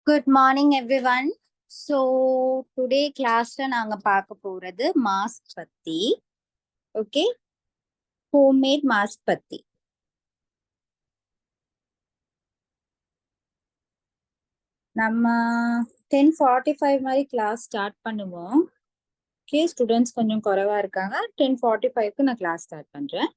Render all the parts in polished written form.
Good morning everyone. So today classல நாங்க பார்க்க போறது மாஸ்க் பத்தி. ஓகே, ஹோம்மேட் மாஸ்க் பத்தி. நம்ம 10:45 மாதிரி கிளாஸ் ஸ்டார்ட் பண்ணுவோம். ஓகே, ஸ்டூடெண்ட்ஸ் கொஞ்சம் குறைவா இருக்காங்க. 10:45க்கு நான் கிளாஸ் ஸ்டார்ட் பண்றேன்.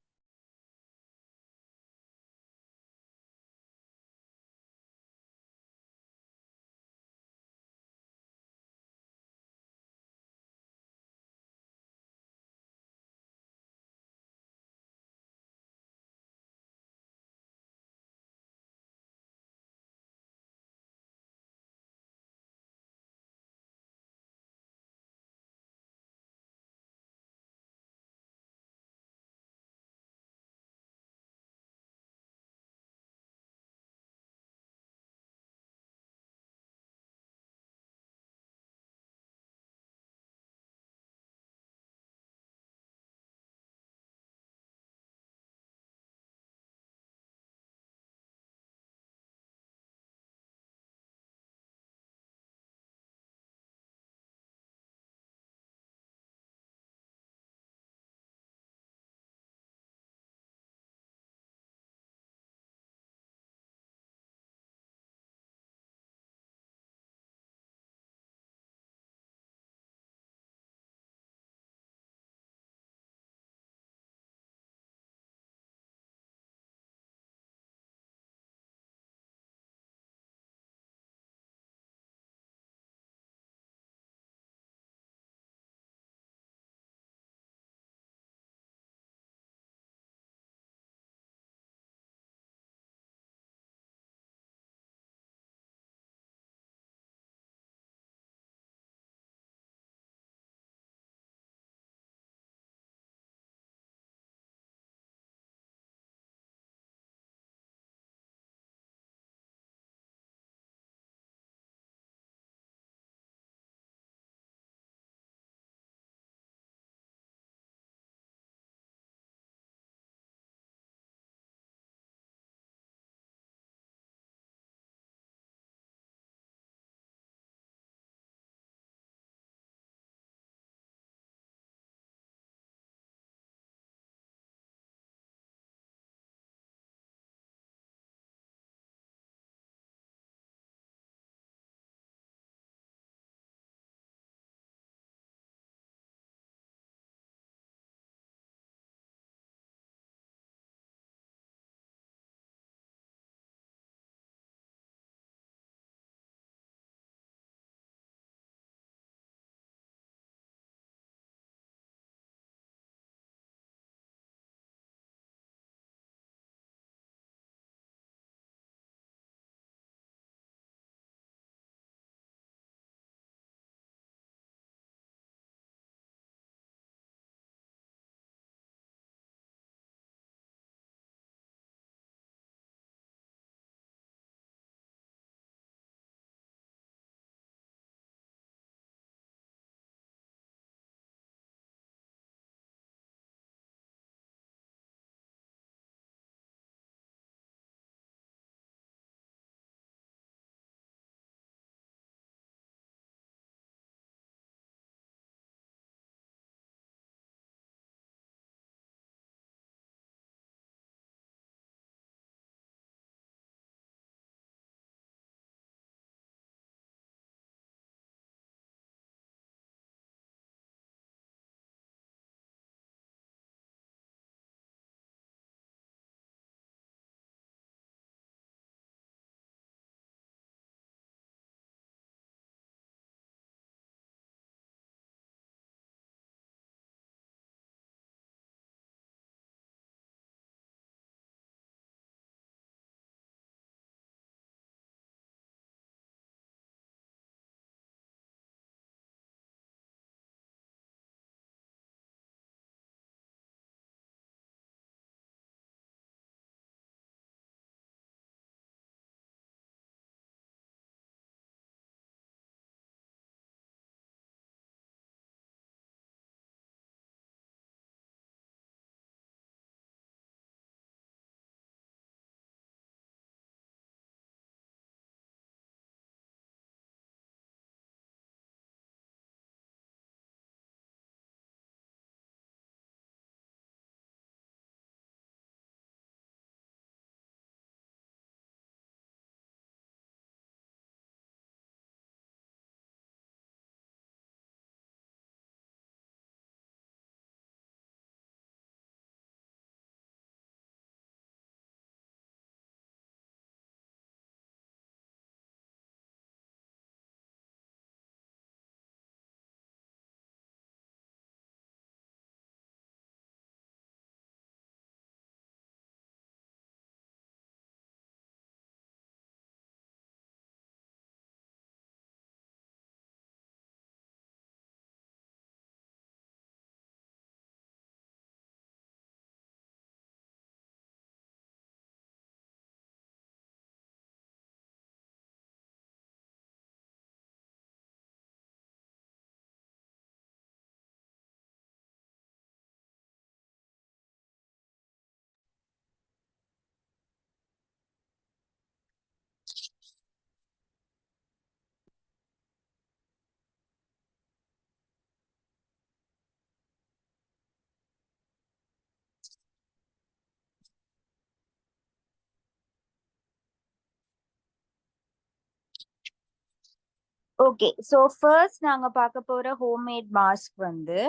ஓகே. ஸோ ஃபர்ஸ்ட் நாங்க பார்க்க போற ஹோம்மேட் மாஸ்க் வந்து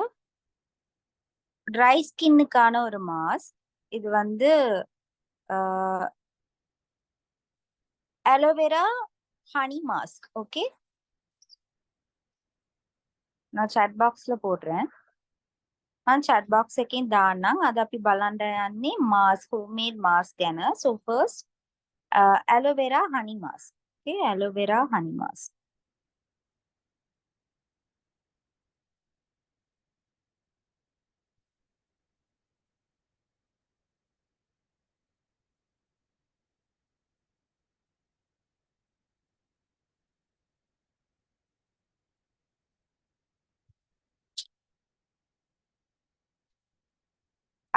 ட்ரை ஸ்கின்னுக்கான ஒரு மாஸ்க். இது வந்து அலோவேரா ஹனி மாஸ்க். ஓகே. நான் chat பாக்ஸ்ல போடுறேன். chat box එකෙන් දාන්නම්. අද අපි බලන්න යන්නේ මාස්ක් හෝම්මේඩ් මාස්ක් ගැන. So first aloe vera honey mask. Okay, aloe vera honey mask.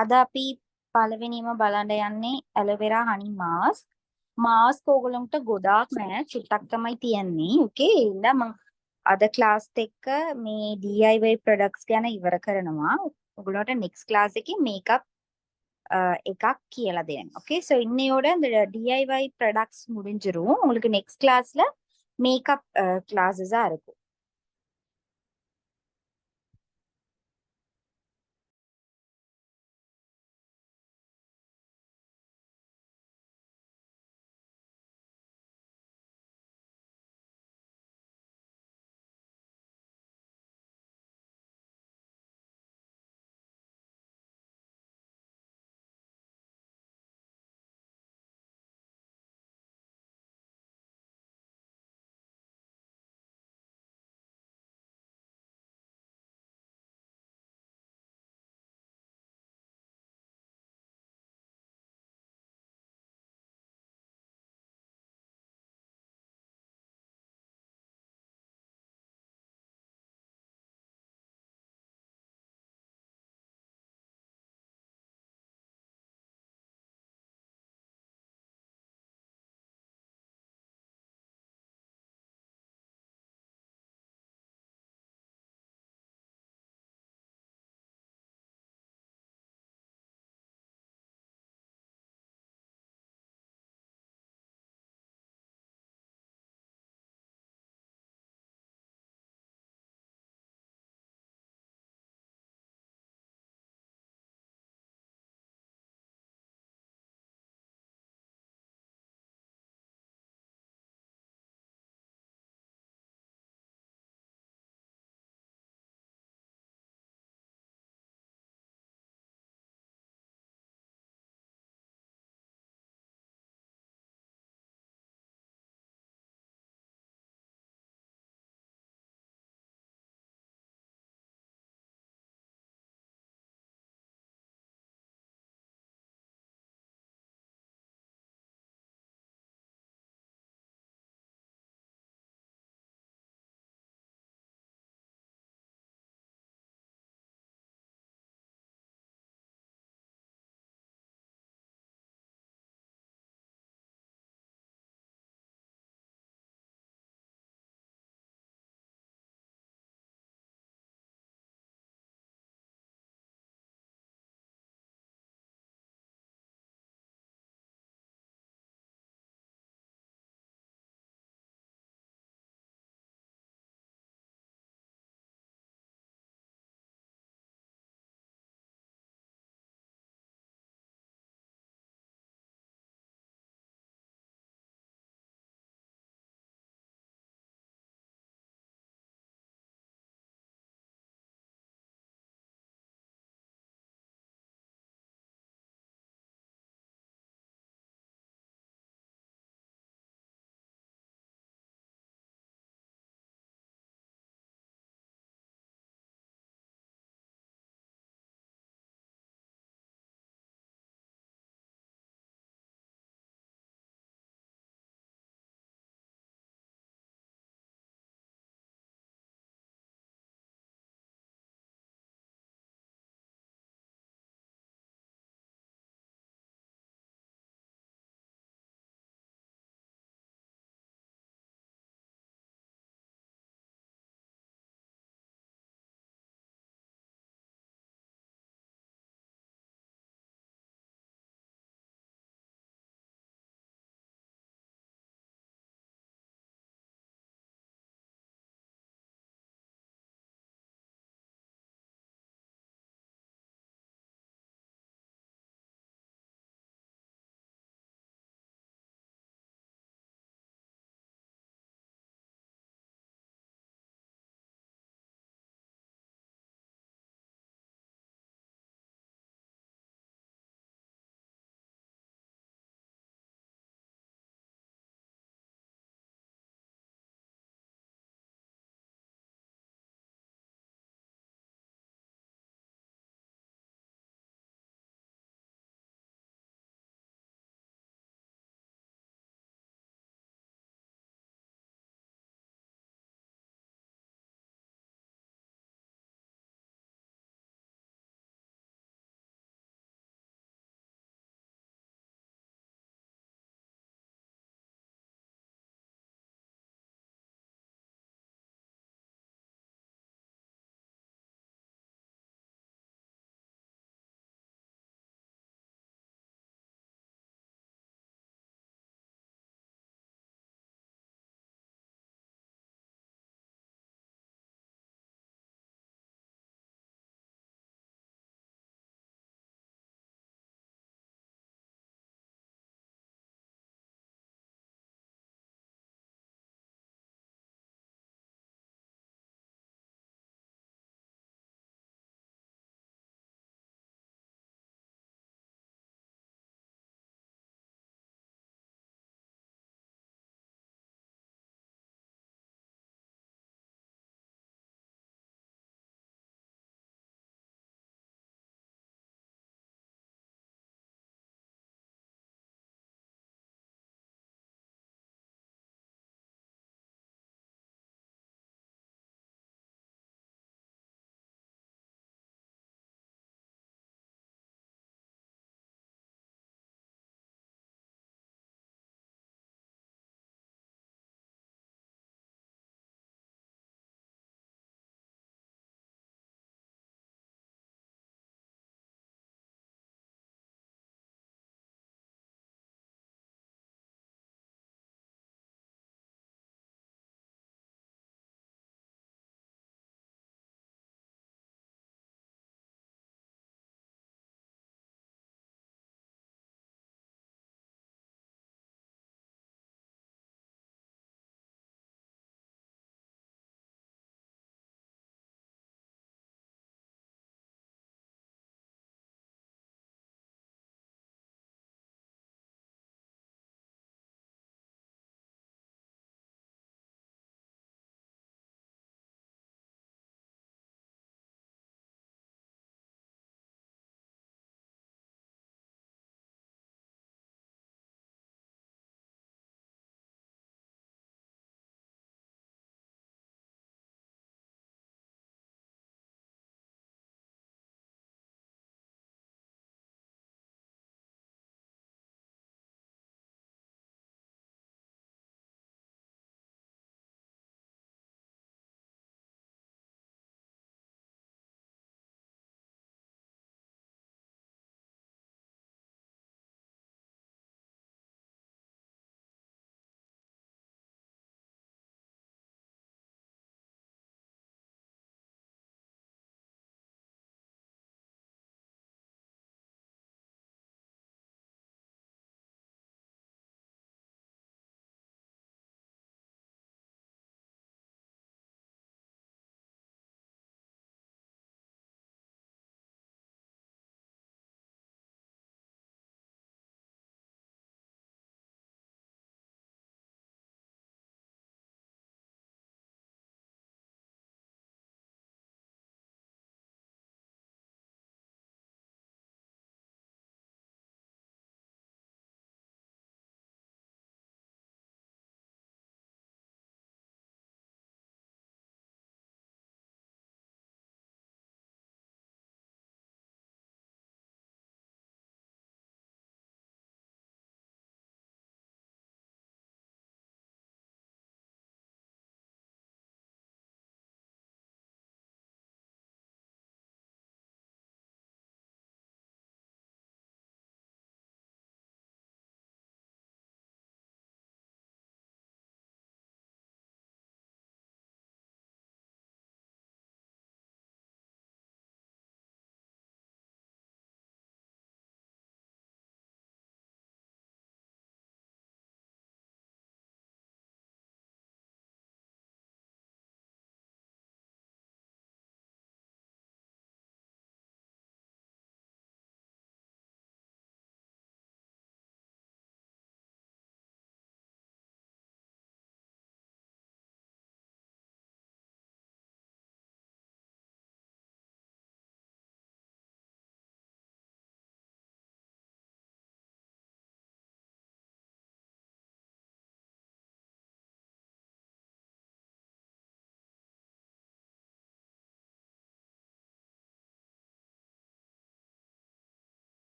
අද අපි පළවෙනිම බලන්න යන්නේ ඇලෝවෙරා හනි මාස්ක්. මාස්ක් ඕගොල්ලන්ට ගොඩාක් නෑ, චුට්ටක් තමයි තියෙන්නේ. Okay, ඉතින් මම අද ක්ලාස් එක්ක මේ DIY ප්‍රොඩක්ට්ස් ගැන ඉවර කරනවා. ඔයගොල්ලන්ට next class එකේ මේකප් එකක් කියලා දෙන්න. ஓகே, ஸோ இன்னையோட இந்த டிஐஒய் ப்ராடக்ட்ஸ் முடிஞ்சிரும். உங்களுக்கு நெக்ஸ்ட் கிளாஸ்ல மேக்கப் கிளாஸஸா இருக்கும்.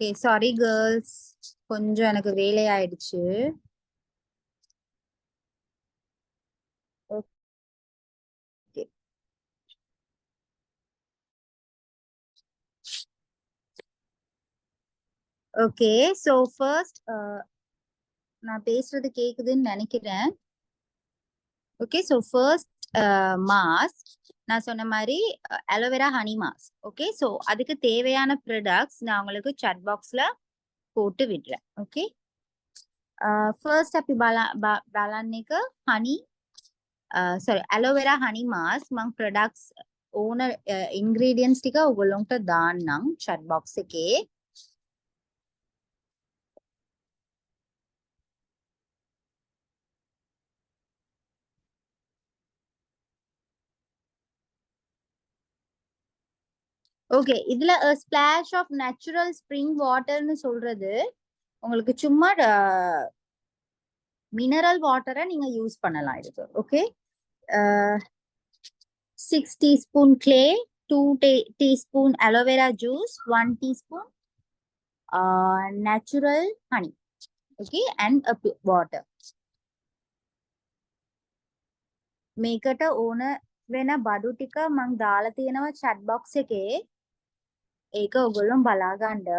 ஓகே சாரி கேர்ள்ஸ், கொஞ்சம் எனக்கு வேலை ஆயிடுச்சு. Okay okay. ஸோ ஃபர்ஸ்ட் நான் பேசுறது கேக்குதுன்னு நினைக்கிறேன். ஓகே ஸோ ஃபர்ஸ்ட் மாஸ்க் நான் சொன்ன மாதிரி aloe vera honey mask. Okay so அதுக்கு தேவையான ப்ராடக்ட்ஸ் நான் உங்களுக்கு chat பாக்ஸ்ல போட்டு விடுறேன். ஓகே ஃபர்ஸ்ட் අපි බලන්න එක honey sorry aloe honey mask මං products ඕන ingredients ටික ඔයගොල්ලන්ට දාන්නම් chat box එකේ. ஓகே இதுல a splash of natural spring waterன்னு சொல்றது உங்களுக்கு சும்மா மினரல் வாட்டரை நீங்க யூஸ் பண்ணலாம் இதுக்கு. Okay 6 teaspoon clay, 2 teaspoon aloe vera juice, 1 teaspoon natural honey. Okay and a water. මේකට ඕන වෙන බඩු ටික මං දාලා තියෙනවා chat box එකේ. ඒක ඔයගොල්ලෝ බලා ගන්න.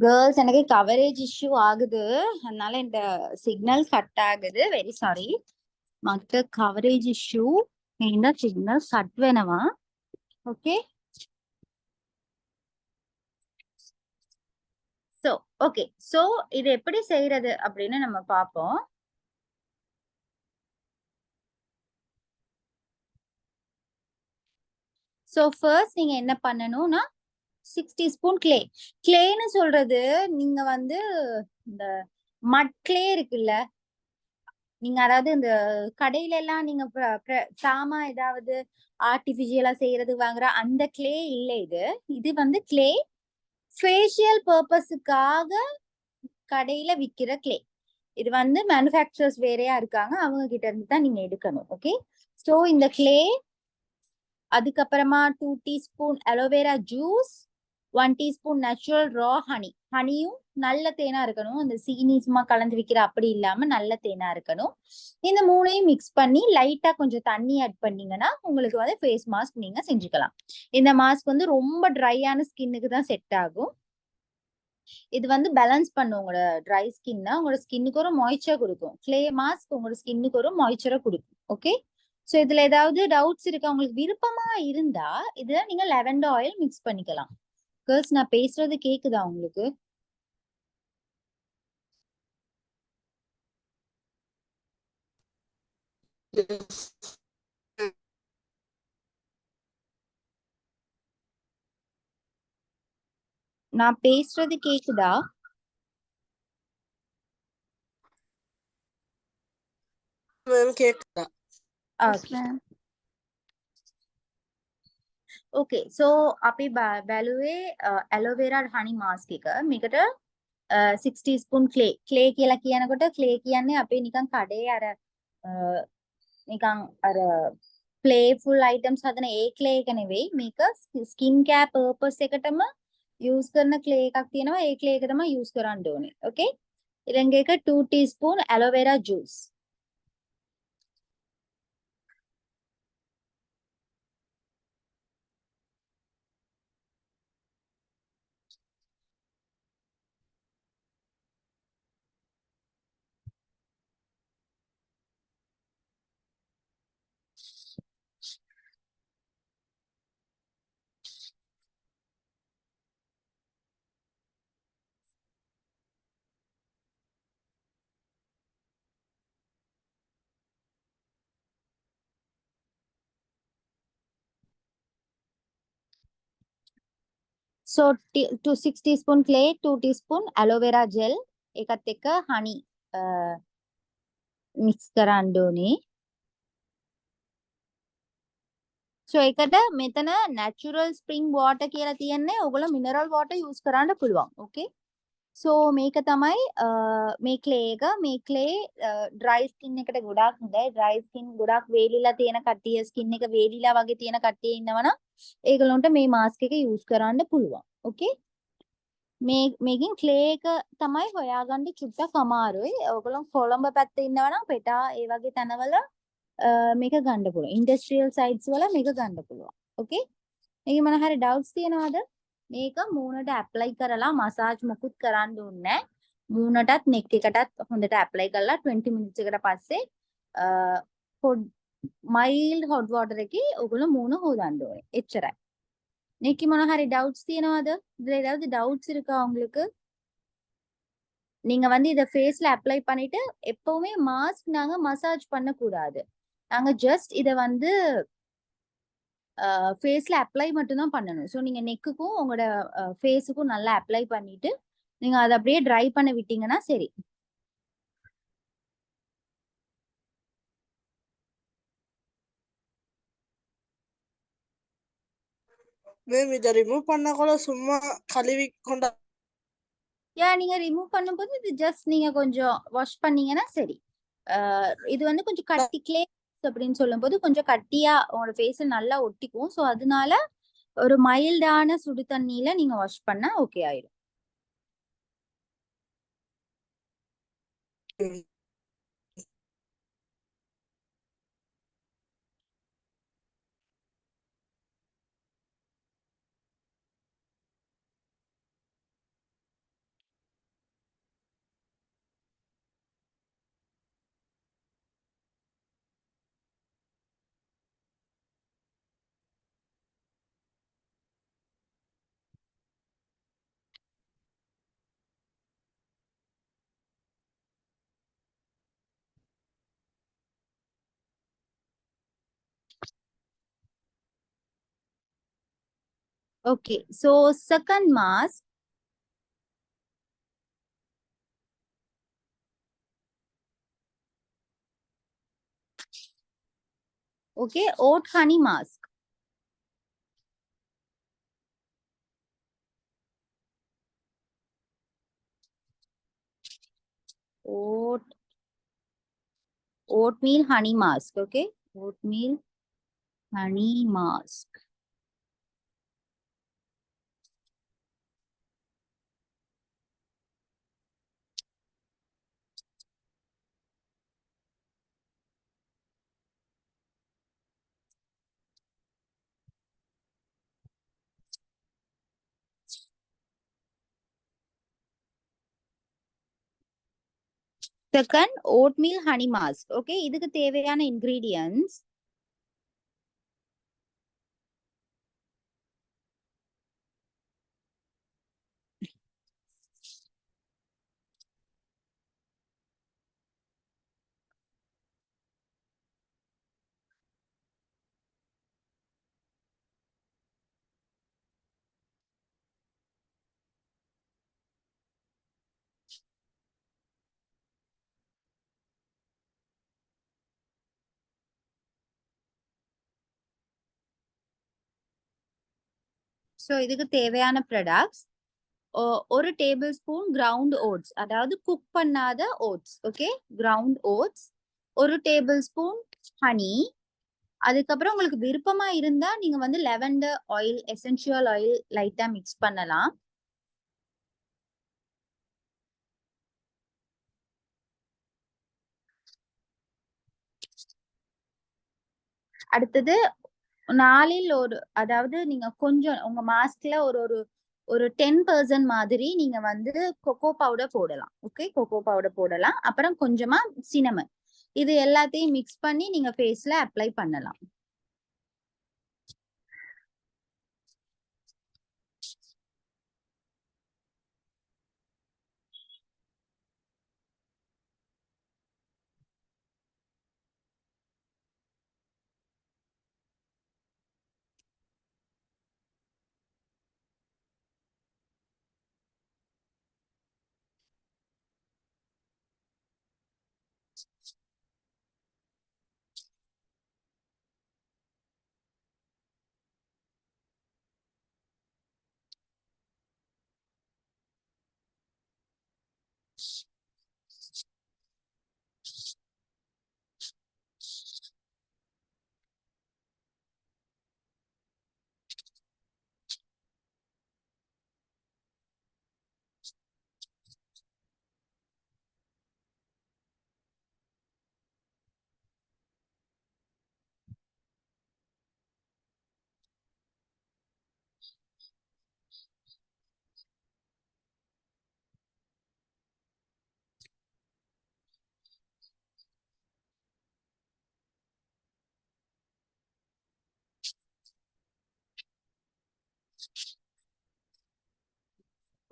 கேர்ள்ஸ் எனக்கு கவரேஜ் இஷ்யூ ஆகுது, அதனால இந்த சிக்னல் கட் ஆகுது. Very sorry. மற்ற கவரேஜ் இஷ்யூ இந்த சிக்னல் கட் வேணவா. ஓகே ஸோ ஓகே ஸோ இது எப்படி செய்யறது அப்படின்னு நம்ம பார்ப்போம். ஸோ ஃபர்ஸ்ட் நீங்க என்ன பண்ணணும்னா 60 ஸ்பூன் கிளே. கிளேன்னு சொல்றது நீங்க வந்து இந்த மட் கிளே இருக்குல்ல, நீங்க அதாவது இந்த கடையில எல்லாம் நீங்க சாமா ஏதாவது ஆர்டிபிஷியலா செய்யறது வாங்குற அந்த கிளே இல்ல. இது இது வந்து கிளே ஃபேஷியல் பர்பஸுக்காக கடையில விக்கிற கிளே. இது வந்து மேனுஃபேக்சரர்ஸ் வேறையா இருக்காங்க, அவங்க கிட்ட இருந்து தான் நீங்க எடுக்கணும். ஓகே, ஸோ இந்த கிளே, அதுக்கப்புறமா 2 teaspoon aloe vera juice, 1 teaspoon natural raw honey. ஹனியும் நல்ல தேனா இருக்கணும், அந்த சீனி சும்மா கலந்து விக்கிற அப்படி இல்லாம நல்ல தேனா இருக்கணும். இந்த மூணையும் மிக்ஸ் பண்ணி லைட்டா கொஞ்சம் தண்ணி ஆட் பண்ணீங்கன்னா உங்களுக்கு வந்து ஃபேஸ் மாஸ்க் நீங்க செஞ்சுக்கலாம். இந்த மாஸ்க் வந்து ரொம்ப ட்ரையான ஸ்கின்னுக்கு தான் செட் ஆகும். இது வந்து பேலன்ஸ் பண்ணும் உங்களோட ட்ரை ஸ்கின்னா, உங்களோட ஸ்கின்னுக்கு ஒரு மாய்ச்சர் கொடுக்கும். கிளே மாஸ்க் உங்களோட ஸ்கின்னுக்கு ஒரு மாய்ச்சரை கொடுக்கும். ஓகே, ஸோ இதுல ஏதாவது டவுட்ஸ் இருக்கா? உங்களுக்கு விருப்பமா இருந்தா இதுல நீங்க லெவெண்டர் ஆயில் மிக்ஸ் பண்ணிக்கலாம். கேர்ள்ஸ், நான் பேசுறது கேக்குதா உங்களுக்கு? நான் பேசுறது கேக்குதா? மேம் கேக்குதா? ओके, सो අපි බැලුවේ ඇලෝවේරා හනි මාස්ක් එක. මේකට 6 ටීස්පූන් ක්ලේ කියලා කියනකොට ක්ලේ කියන්නේ අපේ නිකන් කඩේ අර නිකන් අර ප්ලේෆුල් අයිටම්ස් හදන ඒ ක්ලේ එක නෙවෙයි. මේක ස්කින් කෑර් පර්පස් එකටම යූස් කරන ක්ලේ එකක් තියෙනවා. ඒ ක්ලේ එක තමයි යූස් කරන්න ඕනේ. ඕකේ, ඊළඟ එක 2 ටීස්පූන් ඇලෝවේරා ජූස්. सो 6 teaspoon clay, 2 teaspoon aloe vera gel, එකත් එක්ක honey මික්ස් කරන්න ඕනේ. සෝ ඒකට මෙතන natural spring water කියලා තියන්නේ. ඔයගොල්ලෝ mineral water use කරන්න පුළුවන්. ඕකේ, සෝ මේක තමයි මේ clay එක. මේ clay dry skin එකට ගොඩාක් හොඳයි. dry skin ගොඩාක් වේලිලා තියෙන කට්ටිය, skin එක වේලිලා වගේ තියෙන කට්ටිය ඉන්නවනම් ඒගොල්ලන්ට මේ mask එක use කරන්න පුළුවන්. ඕකේ, මේකින් ක්ලේ එක තමයි හොයාගන්න චුට්ටක් අමාරුයි. ඔයගොල්ලෝ කොළඹ පැත්තේ ඉන්නවනම් පෙටා ඒ වගේ තැනවල මේක ගන්න පුළුවන්. ඉන්ඩස්ට්‍රියල් සයිට්ස් වල මේක ගන්න පුළුවන්. ඕකේ, මේක මොන හරි ඩවුට්ස් තියෙනවද? මේක මූණට ඇප්ලයි කරලා මසාජ් මොකුත් කරන්න ඕනේ නැහැ. මූණටත් නෙක් එකටත් හොඳට ඇප්ලයි කරලා 20 මිනිත්ස් එකට පස්සේ මයිල්ඩ් හොට් වෝටර් එකේ ඔයගොල්ලෝ මූණ හොදන්න ඕනේ. එච්චරයි. இன்னைக்கு මොන හරි டவுட்ஸ் තියෙනවද? இதுல ஏதாவது டவுட்ஸ் இருக்கா உங்களுக்கு? நீங்க வந்து இத ஃபேஸ்ல அப்ளை பண்ணிட்டு எப்பவுமே மாஸ்க் நாங்க மசாஜ் பண்ண கூடாது. நாங்க ஜஸ்ட் இத வந்து ஃபேஸ்ல அப்ளை மட்டும் தான் பண்ணணும். ஸோ நீங்க நெக்குக்கும் உங்களோட ஃபேஸுக்கும் நல்லா அப்ளை பண்ணிட்டு நீங்க அதை அப்படியே ட்ரை பண்ண விட்டீங்கன்னா சரி. மேம் இதை ரிமூவ் பண்ண கூட சும்மா கழுவி கொண்டா? ஏன் நீங்க ரிமூவ் பண்ணும்போது இது ஜஸ்ட் நீங்க கொஞ்சம் வாஷ் பண்ணீங்கன்னா சரி. இது வந்து கொஞ்சம் கட்டி கிளே அப்படின்னு சொல்லும்போது கொஞ்சம் கட்டியா உங்களோட ஃபேஸ் நல்லா ஒட்டிக்கும். ஸோ அதனால ஒரு மைல்டான சுடு தண்ணியில நீங்க வாஷ் பண்ணா ஓகே ஆயிடும். Okay, so second mask. Okay, oat honey mask. Oat oatmeal honey mask. Okay, oatmeal honey mask. Second, oatmeal honey mask. Okay, இதுக்கு தேவையான ingredients. So இதுக்கு தேவையான products. ஒரு டேபிள் ஸ்பூன் கிரவுண்ட் ஓட்ஸ், அதாவது குக் பண்ணாத oats. Okay, ground oats. ஒரு tablespoon honey. அதுக்கப்புறம் உங்களுக்கு விருப்பமா இருந்தா நீங்க வந்து லெவெண்டர் ஆயில், எசென்ஷியல் ஆயில் லைட்டா மிக்ஸ் பண்ணலாம். அடுத்தது நாளில் ஒரு, அதாவது நீங்க கொஞ்சம் உங்க மாஸ்க்ல ஒரு ஒரு ஒரு 10% மாதிரி நீங்க வந்து கொக்கோ பவுடர் போடலாம். ஓகே, கொக்கோ பவுடர் போடலாம். அப்புறம் கொஞ்சமா சினமன். இது எல்லாத்தையும் மிக்ஸ் பண்ணி நீங்க ஃபேஸ்ல அப்ளை பண்ணலாம்.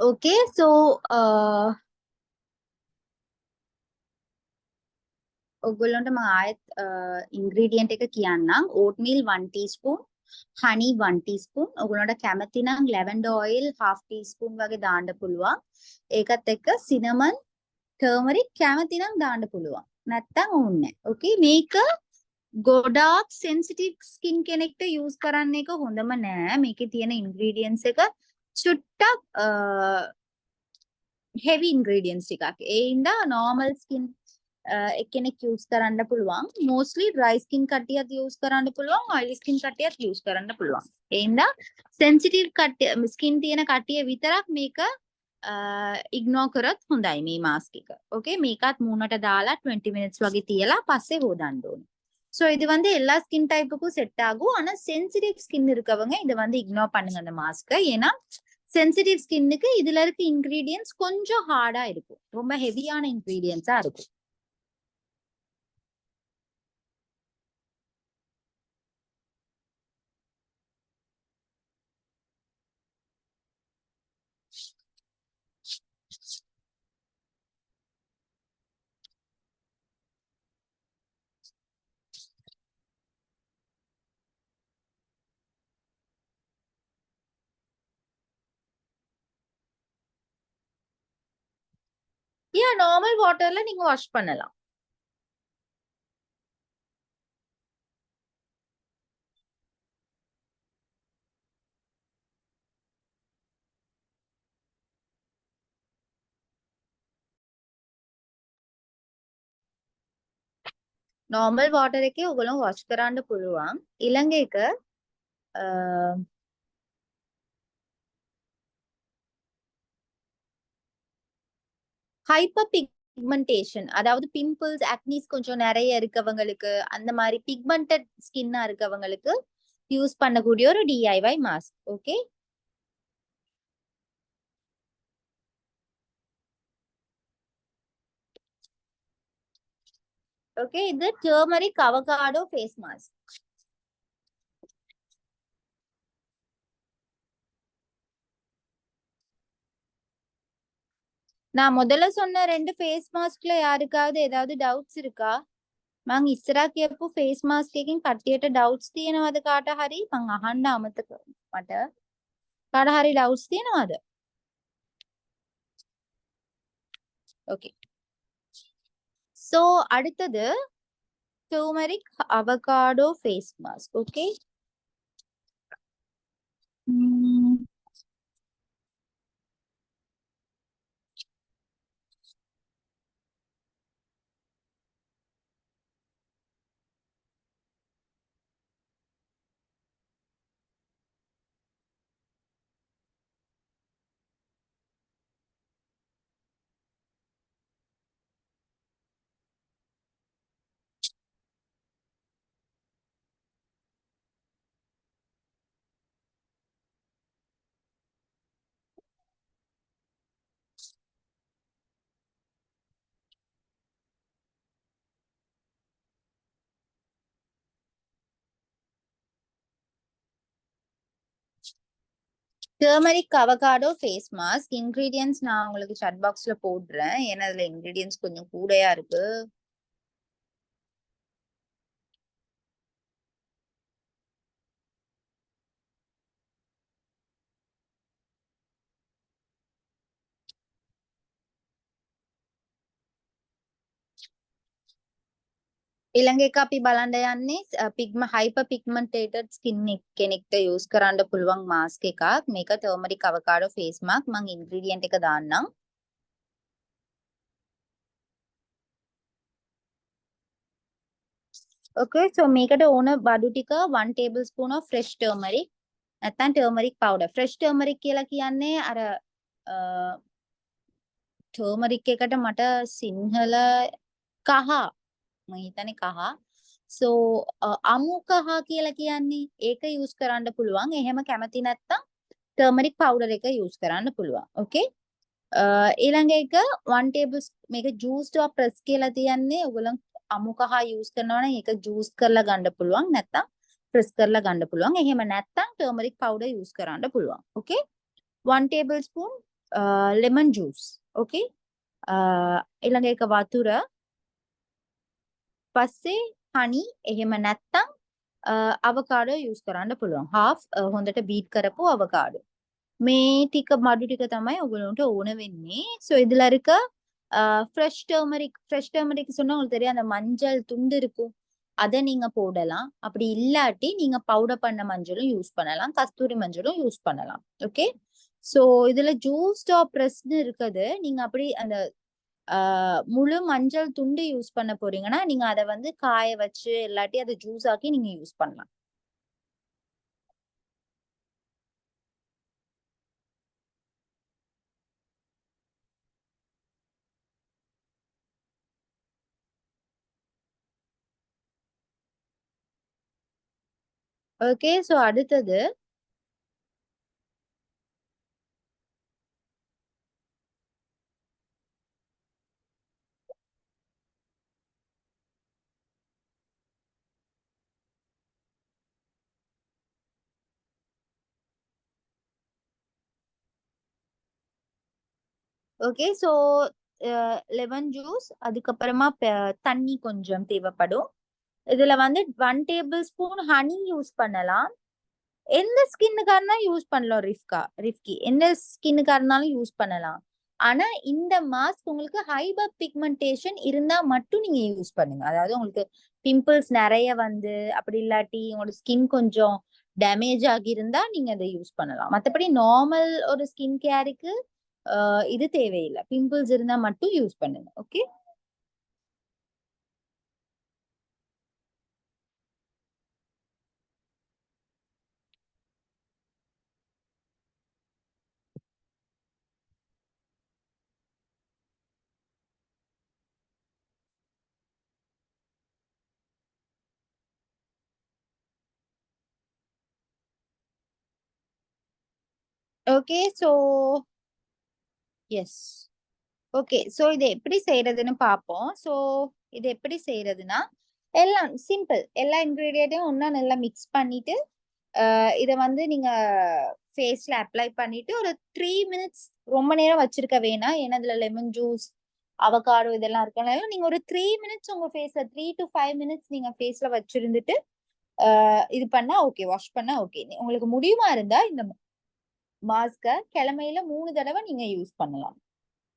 Okay, so ඔගොල්ලන්ට මම ආයෙත් ඉන්ග්‍රීඩියන්ට් එක කියන්නම්. oatmeal 1 teaspoon, honey 1 teaspoon. ඔගොල්ලන්ට කැමති නම් lavender oil half teaspoon වගේ දාන්න පුළුවන්. ඒකත් එක්ක cinnamon, turmeric කැමති නම් දාන්න පුළුවන්. නැත්තම් ඕනේ නැහැ. Okay, මේක ගොඩාක් sensitive skin කෙනෙක්ට use කරන්න එක හොඳම නෑ. මේකේ තියෙන ingredients එක චුට්ටක් heavy ingredients ටිකක්. ඒ හින්දා normal skin එක්කෙනෙක් use කරන්න පුළුවන්. mostly dry skin කට්ටියත් use කරන්න පුළුවන්, oily skin කට්ටියත් use කරන්න පුළුවන්. ඒ හින්දා sensitive skin තියෙන කට්ටිය විතරක් මේක ignore කරත් හොඳයි මේ mask එක. okay, මේකත් මූණට දාලා 20 minutes වගේ තියලා පස්සේ හොදන්න ඕනේ. ஸோ இது வந்து எல்லா ஸ்கின் டைப்புக்கும் செட் ஆகும். ஆனா சென்சிட்டிவ் ஸ்கின் இருக்கவங்க இதை வந்து இக்னோர் பண்ணுங்க அந்த மாஸ்க்கை. ஏன்னா சென்சிட்டிவ் ஸ்கின்னுக்கு இதுல இருக்க இன்கிரீடியன்ஸ் கொஞ்சம் ஹார்டா இருக்கும், ரொம்ப ஹெவியான இன்கிரீடியன்ஸா இருக்கும். நார்மல் வாட்டர்ல நீங்க வாஷ் பண்ணலாம். नॉर्मल वाटर එකේ ඔයගොල්ලෝ wash කරන්න පුළුවන්. ඊළඟ එක ஹைப்பர் பிக்மெண்டேஷன், அதாவது பிம்பிள்ஸ் ஆக்னிஸ் கொஞ்சம் நிறைய இருக்கவங்களுக்கு, அந்த மாதிரி பிக்மெண்டட் ஸ்கின்னா இருக்கவங்களுக்கு யூஸ் பண்ணக்கூடிய ஒரு டிஐஒய் மாஸ்க். Okay, okay. இது டர்மரிக் அவகாடோ ஃபேஸ் மாஸ்க். நான் முதல்ல சொன்ன 2 ஃபேஸ் மாஸ்க்ல யாருக்காவது ஏதாவது டவுட்ஸ் இருக்கா? මං ඉස්සරහ කියපු ෆේස් මාස්ක් එකකින් කට්ටියට ඩවුට්ස් තියෙනවද කාට හරි? මං අහන්න අමතක මට. කාට හරි ඩවුට්ස් තියෙනවද? ஓகே. சோ அடுத்தது turmeric avocado face mask. Okay, turmeric avocado face mask ingredients நான் உங்களுக்கு chat பாக்ஸ்ல போடுறேன். ஏன்னா அதுல இன்கிரீடியன்ட்ஸ் கொஞ்சம் கூடயா இருக்கு. ඊළඟ එක අපි බලන්න යන්නේ hyper pigmented skin කෙනෙක්ට use කරන්න පුළුවන් mask එකක්. මේක turmeric avocado face mask. මම ingredient එක දාන්නම්. Okay, so මේකට ඕන බඩු ටික 1 tablespoon of fresh turmeric. නැත්නම් turmeric powder. Fresh turmeric කියලා කියන්නේ අර turmeric එකට මට සිංහල කහ මම හිතන්නේ කහ. so අමු කහ කියලා කියන්නේ ඒක use කරන්න පුළුවන්. එහෙම කැමති නැත්නම් turmeric powder එක use කරන්න පුළුවන්. okay, ඊළඟ එක 1 tablespoon මේක juice to press කියලා තියන්නේ ඔයගොල්ලෝ අමු කහ use කරනවා නම් ඒක juice කරලා ගන්න පුළුවන්. නැත්නම් press කරලා ගන්න පුළුවන්. එහෙම නැත්නම් turmeric powder use කරන්න පුළුවන්. okay, 1 tablespoon lemon juice. okay, ඊළඟ එක වතුර, පස්සේ honey, එහෙම නැත්නම් avocado use කරන්න පුළුවන්. half හොඳට beat කරපු avocado. මේ ටික බඩු ටික තමයි ඔයගොල්ලන්ට ඕන වෙන්නේ. சோ இதுல இருக்க ஃப்ரெஷ் டர்மரிக் சொன்னா உங்களுக்கு தெரியும், அந்த மஞ்சள் துண்டு இருக்கும், அதை நீங்க போடலாம். அப்படி இல்லாட்டி நீங்க பவுடர் பண்ண மஞ்சளும் யூஸ் பண்ணலாம், கஸ்தூரி மஞ்சளும் யூஸ் பண்ணலாம். ஓகே, சோ இதுல ஜூஸ் டாப் பிரஸ்ன்னு இருக்குது. நீங்க அப்படி அந்த முழு மஞ்சள் துண்டு யூஸ் பண்ண போறீங்கன்னா நீங்க அதை வந்து காய வச்சு இல்லாட்டி அதை ஜூஸ் ஆக்கி நீங்க யூஸ் பண்ணலாம். ஓகே, சோ அடுத்தது ஓகே, சோ லெமன் ஜூஸ், அதுக்கப்புறமா தண்ணி கொஞ்சம் தேவைப்படும். இதுல வந்து 1 tablespoon ஹனி யூஸ் பண்ணலாம். எந்த ஸ்கின்னுக்கா இருந்தாலும் யூஸ் பண்ணலாம். ரிஃப்கி எந்த ஸ்கின்னுக்கா இருந்தாலும் யூஸ் பண்ணலாம். ஆனா இந்த மாஸ்க் உங்களுக்கு ஹைபர் பிக்மெண்டேஷன் இருந்தா மட்டும் நீங்க யூஸ் பண்ணுங்க. அதாவது உங்களுக்கு பிம்பிள்ஸ் நிறைய வந்து அப்படி இல்லாட்டி உங்களோட ஸ்கின் கொஞ்சம் டேமேஜ் ஆகியிருந்தா நீங்க அதை யூஸ் பண்ணலாம். மற்றபடி நார்மல் ஒரு ஸ்கின் கேருக்கு இது தேவையில்லை. பிம்பிள்ஸ் இருந்தா மட்டும் யூஸ் பண்ணுங்க. Okay. Okay so yes. Okay so இது எப்படி செய்யறதுன்னு பார்ப்போம். ஸோ இது எப்படி செய்யறதுன்னா எல்லாம் சிம்பிள். எல்லா இன்கிரீடியண்ட்டையும் ஒன்றா நல்லா மிக்ஸ் பண்ணிட்டு இதை வந்து நீங்க ஃபேஸ்ல அப்ளை பண்ணிட்டு ஒரு 3 மினிட்ஸ், ரொம்ப நேரம் வச்சிருக்க வேணாம். ஏன்னா இதுல லெமன் ஜூஸ், அவகாடோ இதெல்லாம் இருக்கனால நீங்க ஒரு 3 மினிட்ஸ் உங்க ஃபேஸ்ல 3 to 5 மினிட்ஸ் நீங்க ஃபேஸ்ல வச்சிருந்துட்டு இது பண்ணா ஓகே, வாஷ் பண்ணா ஓகே. உங்களுக்கு முடியுமா இருந்தா இந்த மாஸ்க கிழமையில 3 தடவை நீங்க யூஸ் பண்ணலாம்.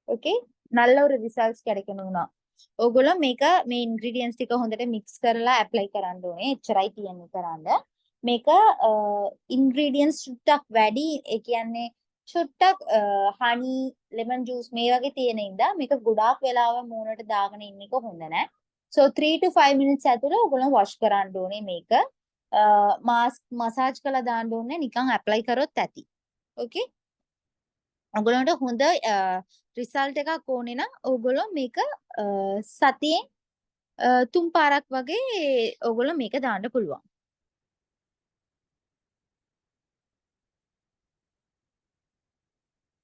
ओके. நல்ல ஒரு ரிசல்ட்ஸ் கிடைக்கணும்னா ओगोला मेका मे इंग्रेडिएंट्स टिका होंदे मिक्स करला अप्लाई करांदोने एचराई තියන්නේ කරන්න මේක इंग्रेडिएंट्स චුට්ටක් වැඩි. ඒ කියන්නේ චුට්ටක් honey lemon juice මේ වගේ තියෙන ඉඳා මේක ගොඩාක් වෙලාව මූණට දාගෙන ඉන්න එක හොඳ නැහැ. so 3 to 5 minutes ඇතුළත ඔයගොල්ලෝ wash කරන්න ඕනේ. මේක mask massage කරලා දාන්න ඕනේ. නිකන් apply කරොත් ඇති. okay. ඔයගොල්ලන්ට හොඳ රිසල්ට් එකක් ඕනේ නම් ඔයගොල්ලෝ මේක සතියෙන් 3 පාරක් වගේ ඔයගොල්ලෝ මේක දාන්න පුළුවන්.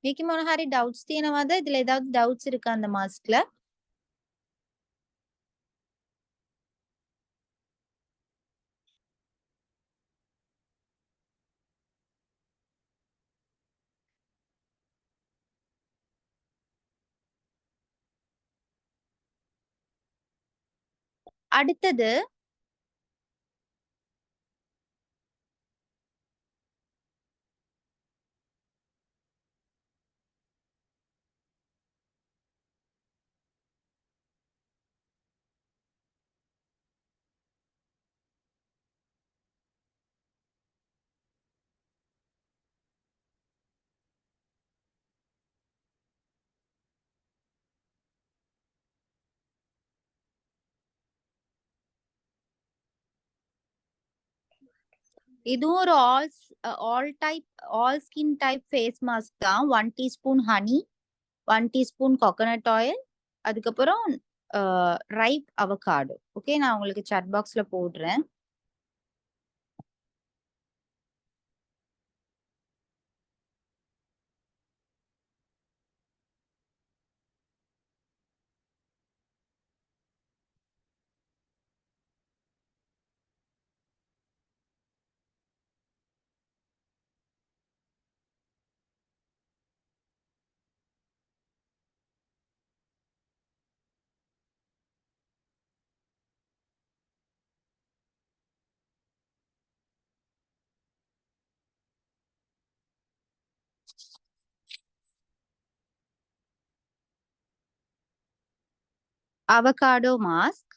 මේකේ මොන හරි ඩවුට්ස් තියෙනවද? இதுல ஏதாவது டவுட்ஸ் இருக்கா அந்த மாஸ்க்ல? அடுத்தது இதுவும் ஒரு all skin type face mask தான். 1 teaspoon honey, 1 teaspoon coconut oil, அதுக்கப்புறம் ரைப் அவகாடோ. ஓகே, நான் உங்களுக்கு சாட் பாக்ஸ்ல போடுறேன். Avocado mask.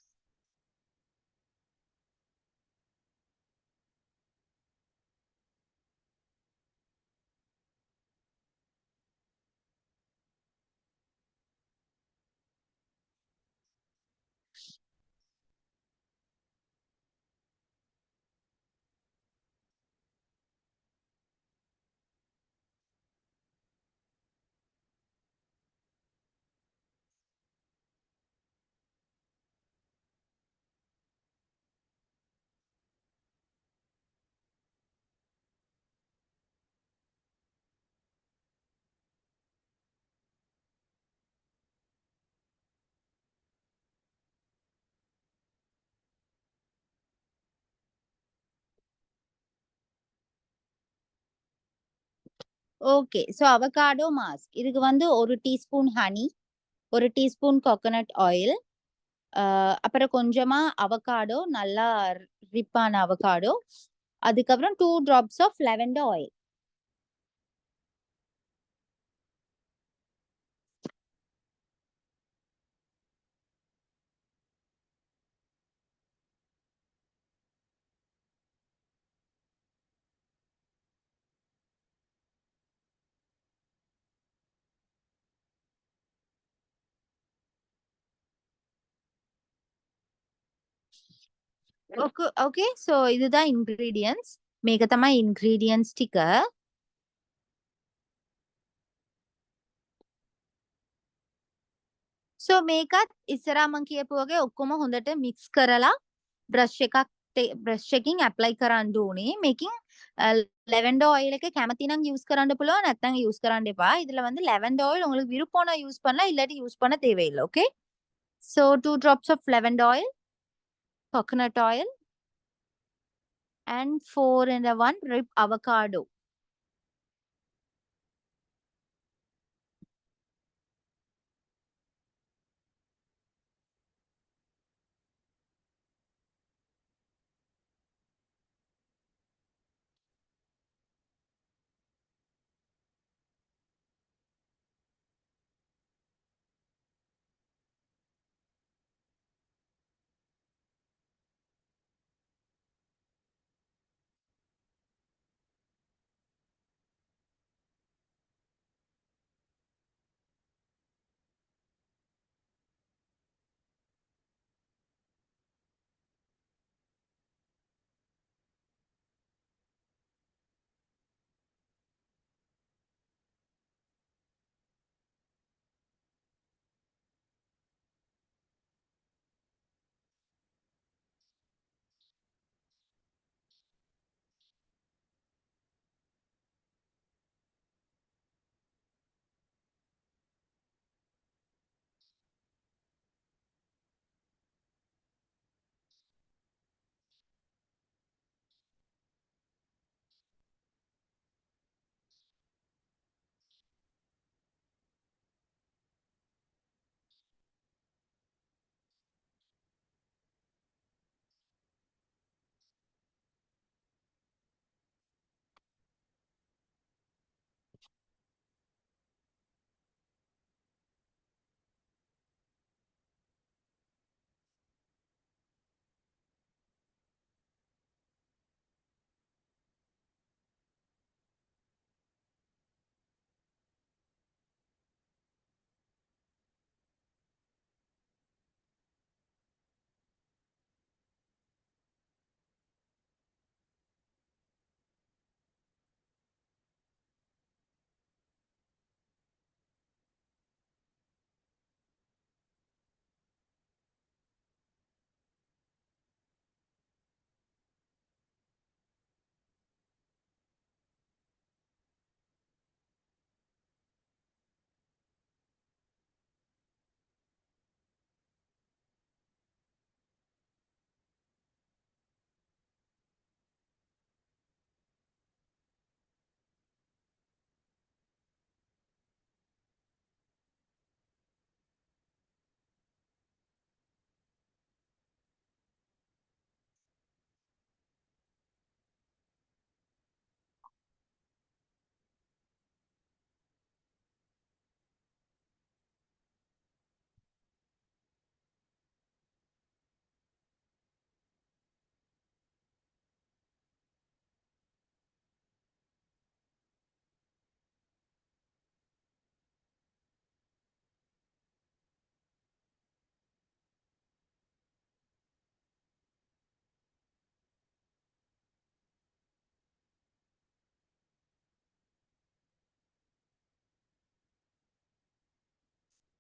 Okay, so avocado mask இதுக்கு வந்து 1 teaspoon honey, 1 teaspoon coconut oil, அப்புறம் கொஞ்சமா அவகாடோ, நல்லா ரிப்பான அவகாடோ, அதுக்கப்புறம் 2 drops of lavender oil. Okay, so இதுதான் ingredients. මේක තමයි ingredients ටික. So මේකත් ඉස්සරහා මම කියපු වගේ ඔක්කොම හොඳට mix කරලා brush එකකින් apply කරන්න ඕනේ. මේකින් lavender oil එක කැමති නම් use කරන්න පුළුවන්, නැත්නම් use කරන්න එපා. இதுல வந்து lavender oil உங்களுக்கு விருப்பம்னா use பண்ணலாம், இல்லாட்டி use பண்ண தேவையில்லை. Okay, so 2 drops of lavender oil, coconut oil, and 4 and a 1 rib avocado.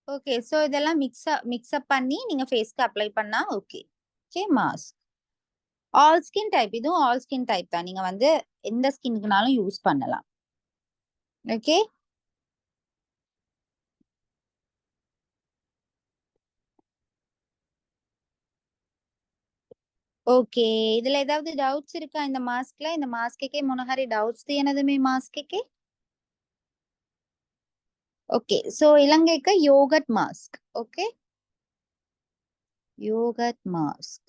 Okay, so இதெல்லாம் மிக்ஸ் அப் பண்ணி நீங்க ஃபேஸ்க்கு அப்ளை பண்ணா okay. Okay, mask all skin type, இதுவும் ஆல் ஸ்கின் டைப் தான். நீங்க வந்து எந்த ஸ்கின்க்குனாலும் யூஸ் பண்ணலாம். Okay, okay. இதுல ஏதாவது டவுட்ஸ் இருக்கா இந்த மாஸ்க்ல? இந்த మాస్క్‌కి මොනහරි డౌట్స్ තියෙනද මේ මාස්ක් එකේ? ఓకే. సో ඊළඟ එක yoghurt mask. Okay. Yoghurt mask.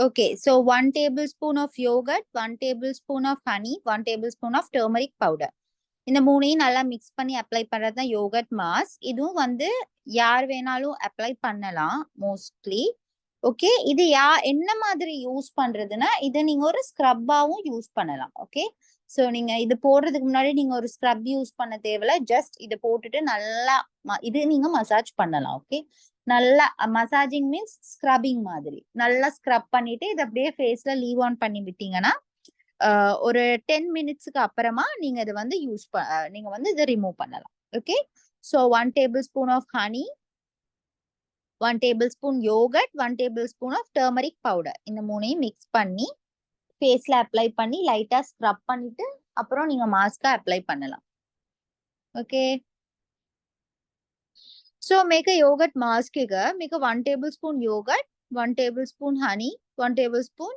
Okay, so 1 tablespoon of yogurt, 1 tablespoon of honey, 1 tablespoon of turmeric powder. இந்த மூணையும் நல்லா மிக்ஸ் பண்ணி அப்ளை பண்றது தான் யோகட் மாஸ்க். இதுவும் வந்து யார் வேணாலும் அப்ளை பண்ணலாம் மோஸ்ட்லி. ஓகே, இது என்ன மாதிரி யூஸ் பண்றதுன்னா, இதை நீங்க ஒரு ஸ்க்ரப்பாவும் யூஸ் பண்ணலாம். ஓகே, ஸோ நீங்க இது போடுறதுக்கு முன்னாடி நீங்க ஒரு ஸ்க்ரப் யூஸ் பண்ண தேவையில்ல. ஜஸ்ட் இதை போட்டுட்டு நல்லா இது நீங்க மசாஜ் பண்ணலாம். ஓகே, நல்லா மசாஜிங் மீன்ஸ் ஸ்க்ரப்பிங் மாதிரி நல்லா ஸ்க்ரப் பண்ணிட்டு இதை அப்படியே ஃபேஸ்ல லீவ் ஆன் பண்ணி விட்டீங்கன்னா ஒரு 10 மினிட்ஸ்க்கு அப்புறமா நீங்க இதை வந்து நீங்க வந்து இதை ரிமூவ் பண்ணலாம். Okay, so 1 table of honey, 1 tablespoon yogurt, 1 tablespoon of turmeric powder. இந்த மூணையும் மிக்ஸ் பண்ணி ஃபேஸ்ல அப்ளை பண்ணி லைட்டா ஸ்க்ரப் பண்ணிட்டு அப்புறம் நீங்க மாஸ்கா அப்ளை பண்ணலாம். Okay, so make a yogurt mask. Make a 1 tablespoon yogurt, 1 tablespoon honey, 1 tablespoon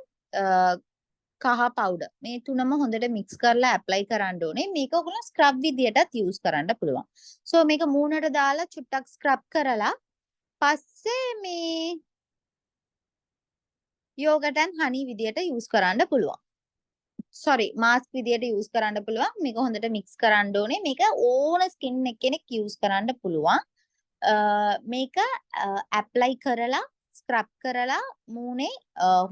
कहा पाउडर मैं तुनम होंदटे मिक्स करला अप्लाई करांडोने मेको कोला स्क्रब विथ येटा यूज करांडा पुलवा. सो मेको मूनट दाला चुट्टक स्क्रब करला पस्से मे योगर्ट एंड हनी विथ येटा यूज करांडा पुलवा. सॉरी मास्क विथ येटा यूज करांडा पुलवा. मेको होंदटे मिक्स करांडोने मेका ओन स्किन नेकेने यूज करांडा पुलवा. मेका अप्लाई करला स्क्रब करला मूने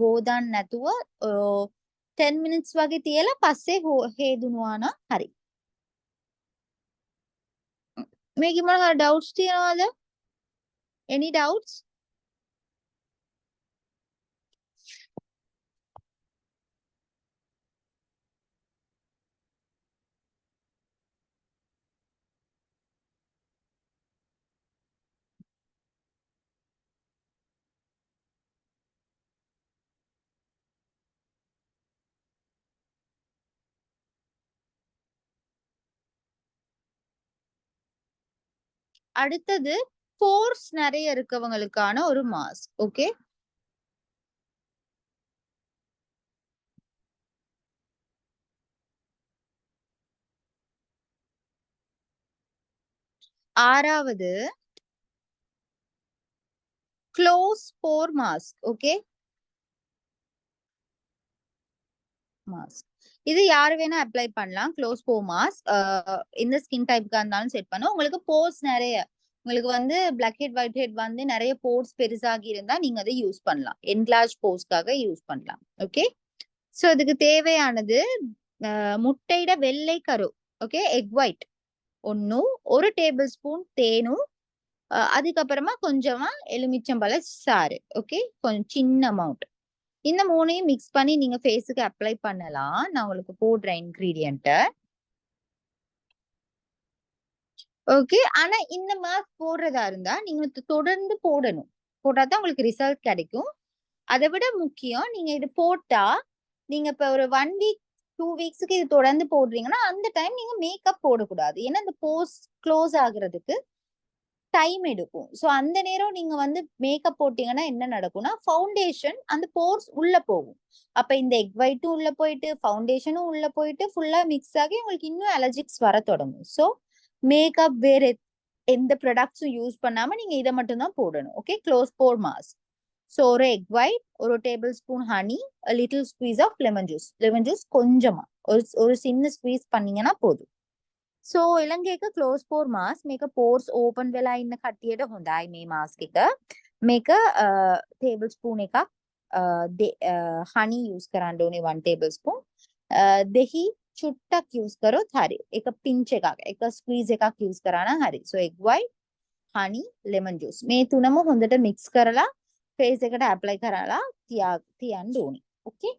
होदान නැතුව 10 minutes වගේ තියලා පස්සේ හේදුනවා නම් හරි. මේකේ මොනවා doubts තියනවද? Any doubts? அடுத்தது போர்ஸ் நிறைய இருக்கவங்களுக்கான ஒரு மாஸ்க். ஓகே, ஆறாவது close pore mask. Okay, mask இது யாரு வேணா அப்ளை பண்ணலாம். க்ளோஸ் போர் மாஸ்க் இந்த ஸ்கின் டைப்புக்கா இருந்தாலும் செட் பண்ணும். உங்களுக்கு போர்ஸ் நிறைய, உங்களுக்கு வந்து பிளாக் ஹெட் ஒயிட் ஹெட் வந்து நிறைய போர்ஸ் பெருசாகி இருந்தா நீங்க அதை யூஸ் பண்ணலாம். என்லார்ஜ் போர்ஸ்க்காக யூஸ் பண்ணலாம். ஓகே, சோ இதுக்கு தேவையானது முட்டையிட வெள்ளை கரு. ஓகே, எக் ஒயிட் ஒன்னும், 1 டேபிள் ஸ்பூன் தேனும், அதுக்கப்புறமா கொஞ்சமா எலுமிச்சம்பழ சாறு. ஓகே, கொஞ்சம் சின்ன அமௌண்ட். இந்த மூணையும் மிக்ஸ் பண்ணி நீங்க ஃபேஸுக்கு அப்ளை பண்ணலாம். நான் உங்களுக்கு போடுறேன் இன்கிரீடியன்ட்ட. ஓகே, ஆனா இந்த மாஸ்க் போடுறதா இருந்தா நீங்க தொடர்ந்து போடணும். போட்டாதான் உங்களுக்கு ரிசல்ட் கிடைக்கும். அதை விட முக்கியம், நீங்க இது போட்டா நீங்க இப்ப ஒரு 1 வீக் 2 வீக்ஸ்க்கு இது தொடர்ந்து போடுறீங்கன்னா அந்த டைம் நீங்க மேக்கப் போடக்கூடாது. ஏன்னா இந்த போர்ஸ் க்ளோஸ் ஆகுறதுக்கு டைம் எடுக்கும். ஸோ அந்த நேரம் நீங்க வந்து மேக்கப் போட்டீங்கன்னா என்ன நடக்கும்னா ஃபவுண்டேஷன் அந்த போர்ஸ் உள்ள போகும். அப்ப இந்த எக் ஒயிட்டும் உள்ள போயிட்டு ஃபவுண்டேஷனும் உள்ள போயிட்டு ஃபுல்லா மிக்ஸ் ஆகி உங்களுக்கு இன்னும் அலர்ஜிக்ஸ் வர தொடங்கும். ஸோ மேக்கப் வேற எந்த ப்ராடக்ட்ஸும் யூஸ் பண்ணாம நீங்க இதை மட்டும் தான் போடணும். Okay, close pore mask. So ஒரு egg white, 1 tablespoon honey, little squeeze of lemon juice. Lemon juice கொஞ்சமா ஒரு சின்ன ஸ்குவீஸ் பண்ணீங்கன்னா போதும். So ඉළඟ close pore mask මේක pores open වෙලා ඉන්න කට්ටියට හොඳයි මේ mask එක. මේක tablespoon එකක් honey use කරන්න ඕනේ 1 tablespoon. දෙහි චුට්ටක් use කරොත් හරි. එක pinch එකක්, එක squeeze එකක් use කරා නම් හරි. So egg white, honey, lemon juice. මේ තුනම හොඳට mix කරලා face එකට apply කරලා තියන්න ඕනේ. Okay?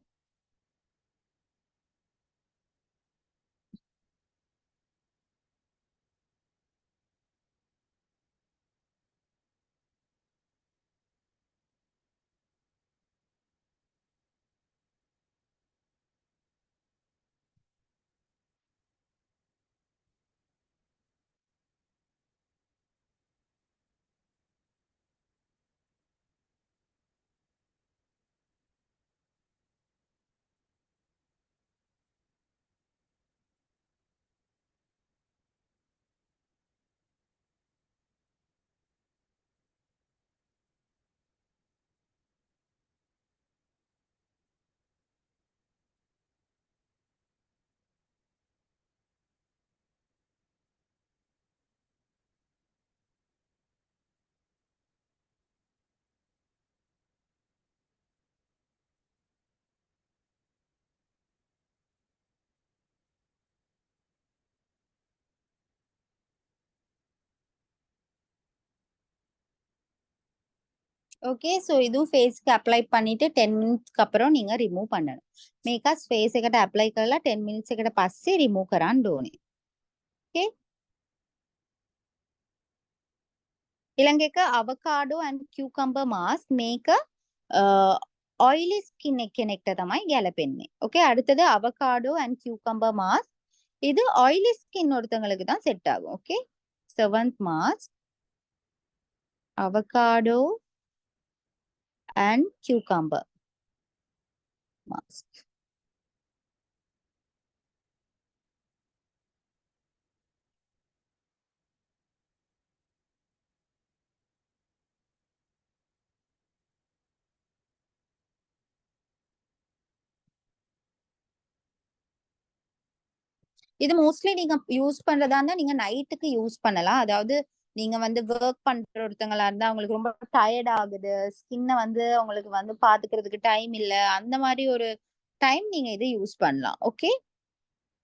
ஓகே ஸோ இதுவும் ஃபேஸ்க்கு அப்ளை பண்ணிட்டு 10 மினிட்ஸ்க்கு அப்புறம் நீங்க ரிமூவ் பண்ணணும் මේකස් ෆේස් එකට ඇප්ලයි කරලා 10 මිනිත්ස් එකට පස්සේ රිමූව් කරන්න ඕනේ. ඕකේ ඊළඟ එක අවකාඩෝ and cucumber mask මේක oily skin කෙනෙක්ට තමයි ගැලපෙන්නේ. ஓகே அடுத்தது avocado and cucumber mask இது oily skin ஒருத்தங்களுக்கு தான் செட் ஆகும். Okay 7th mask avocado and cucumber mask. இது மோஸ்ட்லி நீங்க யூஸ் பண்றதா இருந்தா நீங்க நைட்டுக்கு யூஸ் பண்ணலாம். அதாவது நீங்க வந்து ஒர்க் பண்ற ஒருத்தங்களா இருந்தா உங்களுக்கு ரொம்ப டயர்ட் ஆகுது, ஸ்கின்ன வந்து உங்களுக்கு வந்து பாத்துக்கிறதுக்கு டைம் இல்ல, அந்த மாதிரி ஒரு டைம் நீங்க இதை யூஸ் பண்ணலாம். ஓகே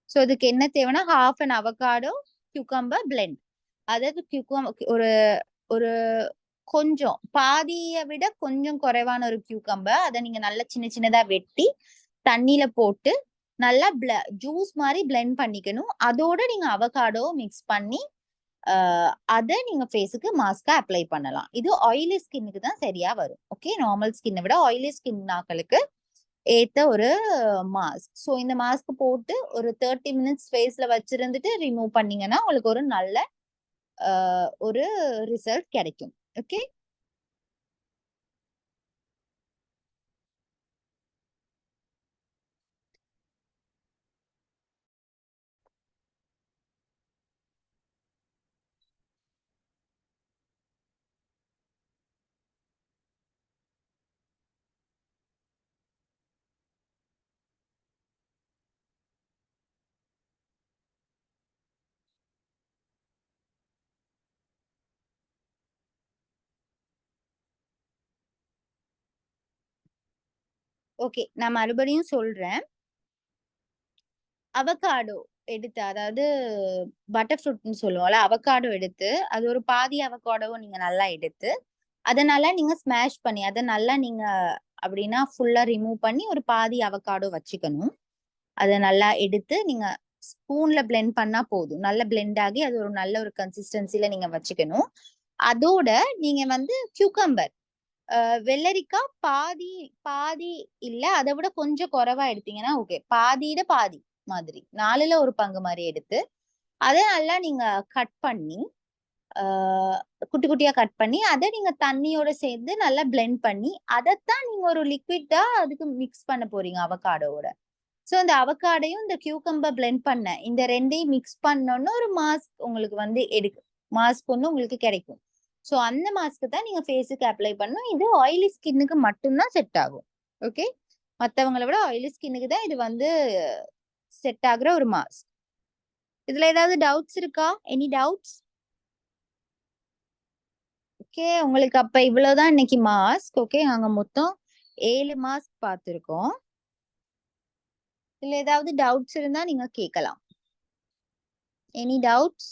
ஸோ இதுக்கு என்ன தேவைன்னா half an avocado cucumber blend. அதாவது ஒரு ஒரு கொஞ்சம் பாதியை விட கொஞ்சம் குறைவான ஒரு கியூக்கம்பர் அதை நீங்க நல்லா சின்ன சின்னதா வெட்டி தண்ணியில போட்டு நல்லா ஜூஸ் மாதிரி பிளெண்ட் பண்ணிக்கணும். அதோட நீங்க அவகாடோ மிக்ஸ் பண்ணி அதை நீங்க ஃபேஸுக்கு மாஸ்கா அப்ளை பண்ணலாம். இது ஆயிலி ஸ்கின்னுக்கு தான் சரியா வரும். ஓகே நார்மல் ஸ்கின்னை விட ஆயிலி ஸ்கின் நாக்களுக்கு ஏத்த ஒரு மாஸ்க். ஸோ இந்த மாஸ்க் போட்டு ஒரு 30 மினிட்ஸ் ஃபேஸ்ல வச்சிருந்துட்டு ரிமூவ் பண்ணீங்கன்னா உங்களுக்கு ஒரு நல்ல ஒரு ரிசல்ட் கிடைக்கும். ஓகே ஓகே நான் மறுபடியும் சொல்றேன். அவகாடோ எடுத்து அதாவது பட்டர் ஃப்ரூட்னு சொல்லுவோம்ல அவகாடோ எடுத்து அது ஒரு பாதி அவகாடோவை நீங்க நல்லா எடுத்து அதை நல்லா நீங்க ஸ்மாஷ் பண்ணி அதை நல்லா நீங்க அப்படின்னா ஃபுல்லா ரிமூவ் பண்ணி ஒரு பாதி அவகாடோ வச்சுக்கணும். அதை நல்லா எடுத்து நீங்க ஸ்பூன்ல பிளெண்ட் பண்ணா போதும். நல்ல பிளெண்ட் ஆகி அது ஒரு நல்ல ஒரு கன்சிஸ்டன்சில நீங்க வச்சுக்கணும். அதோட நீங்க வந்து கியூக்கம்பர் வெள்ளரிக்காய் பாதி பாதி இல்ல அதை விட கொஞ்சம் குறைவா எடுத்தீங்கன்னா ஓகே பாதியிட பாதி மாதிரி 4ல ஒரு பங்கு மாதிரி எடுத்து அதை நல்லா நீங்க கட் பண்ணி குட்டி குட்டியா கட் பண்ணி அதை நீங்க தண்ணியோட சேர்ந்து நல்லா பிளெண்ட் பண்ணி அதைத்தான் நீங்க ஒரு லிக்விட்டா அதுக்கு மிக்ஸ் பண்ண போறீங்க அவகாடோட. ஸோ இந்த அவகாடையும் இந்த கியூக்கம்பர் பிளெண்ட் பண்ண இந்த ரெண்டையும் மிக்ஸ் பண்ணோன்னு ஒரு மாஸ்க் உங்களுக்கு வந்து மாஸ்க் ஒன்று உங்களுக்கு கிடைக்கும். ஸோ அந்த மாஸ்க்கு தான் நீங்க ஃபேஸுக்கு அப்ளை பண்ணும். இது ஆயிலி ஸ்கின்னுக்கு மட்டும்தான் செட் ஆகும். ஓகே மற்றவங்களை விட ஆயிலி ஸ்கின்னுக்கு தான் இது வந்து செட் ஆகுற ஒரு மாஸ்க். இதுல ஏதாவது டவுட்ஸ் இருக்கா? Any doubts? ஓகே உங்களுக்கு அப்ப இவ்வளவுதான் இன்னைக்கு மாஸ்க். ஓகே நாங்க மொத்தம் 7 மாஸ்க் பார்த்திருக்கோம். இதுல ஏதாவது டவுட்ஸ் இருந்தா நீங்க கேட்கலாம். Any doubts?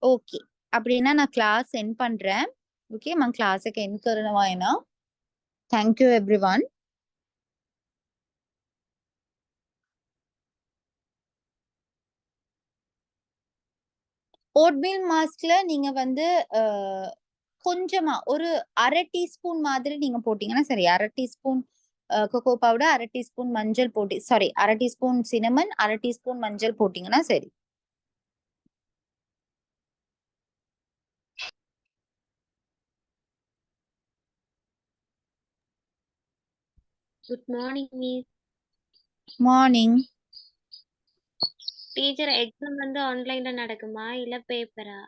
ஓகே, அப்படின்னா நான் கிளாஸ் சென்ட் பண்றேன். ஓகே, මං ක්ලාස් එක එන්ඩ් කරනවා එහෙනම්. thank you everyone. ஓட்மீல் மாஸ்க்ல நீங்க வந்து கொஞ்சமா ஒரு அரை டீஸ்பூன் மாதிரி நீங்க போட்டீங்கன்னா சரி. அரை டீஸ்பூன் கொக்கோ பவுடர், அரை டீஸ்பூன் மஞ்சள் போட்டு, சாரி, அரை டீஸ்பூன் சினமன், அரை டீஸ்பூன் மஞ்சள் போட்டீங்கன்னா சரி. Good morning miss. Morning. Teacher exam வந்து ஆன்லைன்ல நடக்குமா இல்ல பேப்பரா?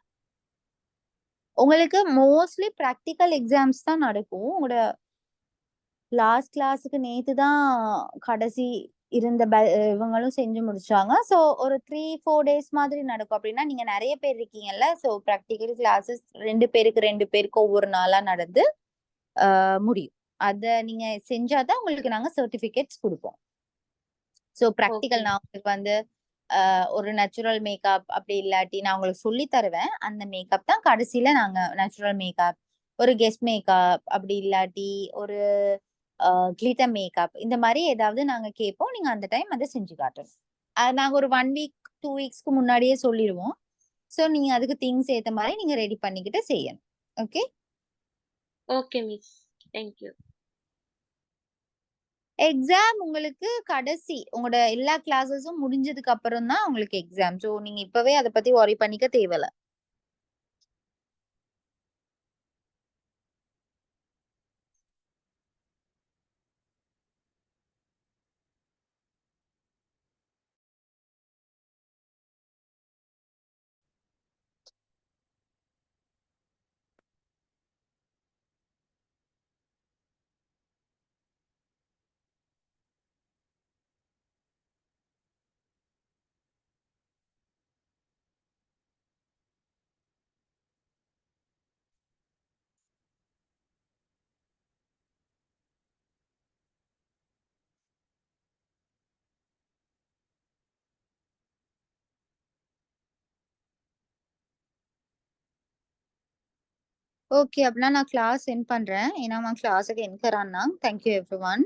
உங்களுக்கு மோஸ்ட்லி ப்ராக்டிக்கல் எக்ஸாம்ஸ் தான் நடக்கும். உங்களோட லாஸ்ட் கிளாஸுக்கு நேத்து தான் கடைசி இருந்த இவங்களும் செஞ்சு முடிச்சாங்க. ஸோ ஒரு 3-4 டேஸ் மாதிரி நடக்கும். அப்படின்னா நீங்க நிறைய பேர் இருக்கீங்கல்ல, ஸோ ப்ராக்டிக்கல் கிளாஸஸ் 2 பேருக்கு ஒவ்வொரு நாளா நடந்து முடியும். அத நீங்க செஞ்சாதான் உங்களுக்கு நாங்க சர்டிபிகேட்ஸ் கொடுப்போம். ஸோ ப்ராக்டிக்கல் நான் உங்களுக்கு வந்து ஒரு நேச்சுரல் மேக்கப் அப்படி இல்லாட்டி நான் உங்களுக்கு சொல்லி தருவேன். அந்த மேக்கப் தான் கடைசியில நாங்க நேச்சுரல் மேக்கப், ஒரு கெஸ்ட் மேக்கப், அப்படி இல்லாட்டி ஒரு கிளிட்டர் மேக்கப், இந்த மாதிரி ஏதாவது நாங்க கேட்போம். நீங்க அந்த டைம் அதை செஞ்சு காட்டணும். நாங்க ஒரு 1 வீக் 2 வீக்ஸ்க்கு முன்னாடியே சொல்லிடுவோம். ஸோ நீங்க அதுக்கு திங்ஸ் ஏத்த மாதிரி நீங்க ரெடி பண்ணிக்கிட்டு செய்யணும். Okay okay miss, thank you. Exam உங்களுக்கு கடைசி உங்களோட எல்லா கிளாஸஸும் முடிஞ்சதுக்கு அப்புறம் தான் உங்களுக்கு எக்ஸாம். ஸோ நீங்க இப்பவே அதை பத்தி worry பண்ணிக்க தேவையில்ல. ஓகே, அப்படின்னா நான் கிளாஸ் சென்ட் பண்றேன். ஏன்னா நான் கிளாஸுக்கு என் கரான்னா. Thank you every one.